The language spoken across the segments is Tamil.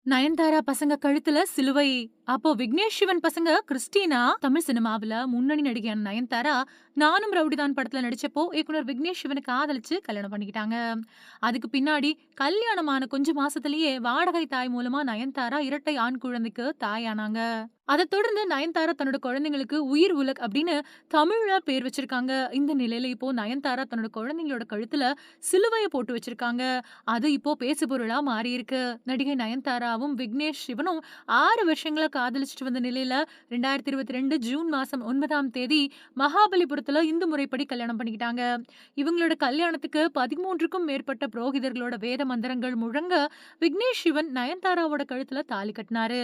நயன்தாரா பசங்க கழுத்துல சிலுவை. அப்போ விக்னேஷ் சிவன் பசங்க கிறிஸ்டினா. தமிழ் சினிமாவுல முன்னணி நடிகையான நயன்தாரா நானும் ரவுடிதான் படத்துல நடிச்சப்போ இயக்குனர் விக்னேஷ் சிவனை காதலிச்சு கல்யாணம் பண்ணிக்கிட்டாங்க. அதுக்கு பின்னாடி கல்யாணமான கொஞ்ச மாசத்திலேயே வாடகை தாய் மூலமா நயன்தாரா இரட்டை ஆண் குழந்தைக்கு தாயானாங்க. அதைத் தொடர்ந்து நயன்தாரா தன்னோட குழந்தைங்களுக்கு உயிர் உலக் அப்படின்னு தமிழ்ல பேர் வச்சிருக்காங்க. இந்த நிலையில இப்போ நயன்தாரா தன்னோட குழந்தைங்களோட கழுத்துல சிலுவைய போட்டு வச்சிருக்காங்க. அது இப்போ பேசுபொருளா மாறியிருக்கு. நடிகை நயன்தாராவும் விக்னேஷ் சிவனும் 6 வருஷங்களா காதலிச்சுட்டு வந்த நிலையில 2022 ஜூன் மாசம் 9ஆம் தேதி மகாபலிபுரத்துல இந்து முறைப்படி கல்யாணம் பண்ணிக்கிட்டாங்க. இவங்களோட கல்யாணத்துக்கு 13க்கும் மேற்பட்ட புரோகிதர்களோட வேத மந்திரங்கள் முழங்க விக்னேஷ் சிவன் நயன்தாராவோட கழுத்துல தாலி கட்டினாரு.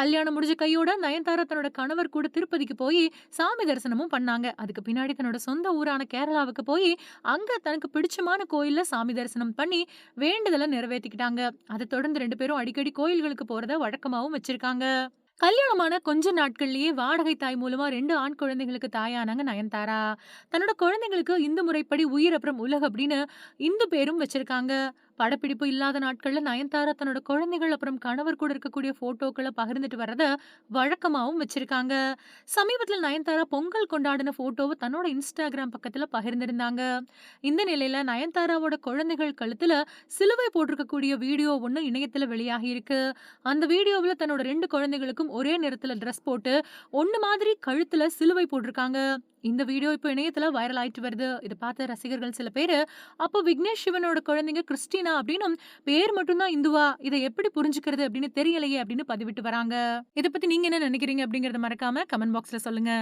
கல்யாணம் முடிஞ்ச கையோட நயன்தாரா தன்னோட கணவர் கூட திருப்பதிக்கு போய் சாமி தரிசனமும் பண்ணாங்க. அதுக்கு பின்னாடி தன்னோட சொந்த ஊரான கேரளாவுக்கு போய் அங்க தனக்கு பிடிச்சமான கோயில்ல சாமி தரிசனம் பண்ணி வேண்டுதல நிறைவேத்திக்கிட்டாங்க. அதை தொடர்ந்து 2 பேரும் அடிக்கடி கோயில்களுக்கு போறத வழக்கமாவும் வச்சிருக்காங்க. கல்யாணமான கொஞ்ச நாட்கள்லயே வாடகை தாய் மூலமா 2 ஆண் குழந்தைகளுக்கு தாயானாங்க நயன்தாரா. தன்னோட குழந்தைங்களுக்கு இந்து முறைப்படி உயிர் அப்புறம் உலகு அப்படின்னு இந்து பேரும் வச்சிருக்காங்க. படப்பிடிப்பு இல்லாத நாட்கள்ல நயன்தாரா தன்னோட குழந்தைகள் அப்புறம் கணவர் கூட இருக்கக்கூடிய போட்டோக்கள பகிர்ந்துட்டு வர்றத வழக்கமாவும் வச்சிருக்காங்க. சமீபத்துல நயன்தாரா பொங்கல் கொண்டாடின போட்டோவ தன்னோட இன்ஸ்டாகிராம் பக்கத்துல பகிர்ந்திருந்தாங்க. இந்த நிலையில நயன்தாராவோட குழந்தைகள் கழுத்துல சிலுவை போட்டிருக்கக்கூடிய வீடியோ ஒண்ணு இணையத்துல வெளியாகி இருக்கு. அந்த வீடியோவுல தன்னோட 2 குழந்தைகளுக்கும் ஒரே நிறத்துல டிரெஸ் போட்டு ஒண்ணு மாதிரி கழுத்துல சிலுவை போட்டிருக்காங்க. இந்த வீடியோ இப்போ இணையத்துல வைரல் ஆயிட்டு வருது. இத பார்த்த ரசிகர்கள் சில பேரு, அப்போ விக்னேஷ் சிவனோட குழந்தைங்க கிறிஸ்டினா அப்படின்னும் பேர் மட்டும் தான் இந்துவா? இத எப்படி புரிஞ்சுக்கிறது அப்படின்னு தெரியலையே அப்படின்னு பதிவிட்டு வராங்க. இத பத்தி நீங்க என்ன நினைக்கிறீங்க அப்படிங்கறத மறக்காம கமெண்ட் பாக்ஸ்ல சொல்லுங்க.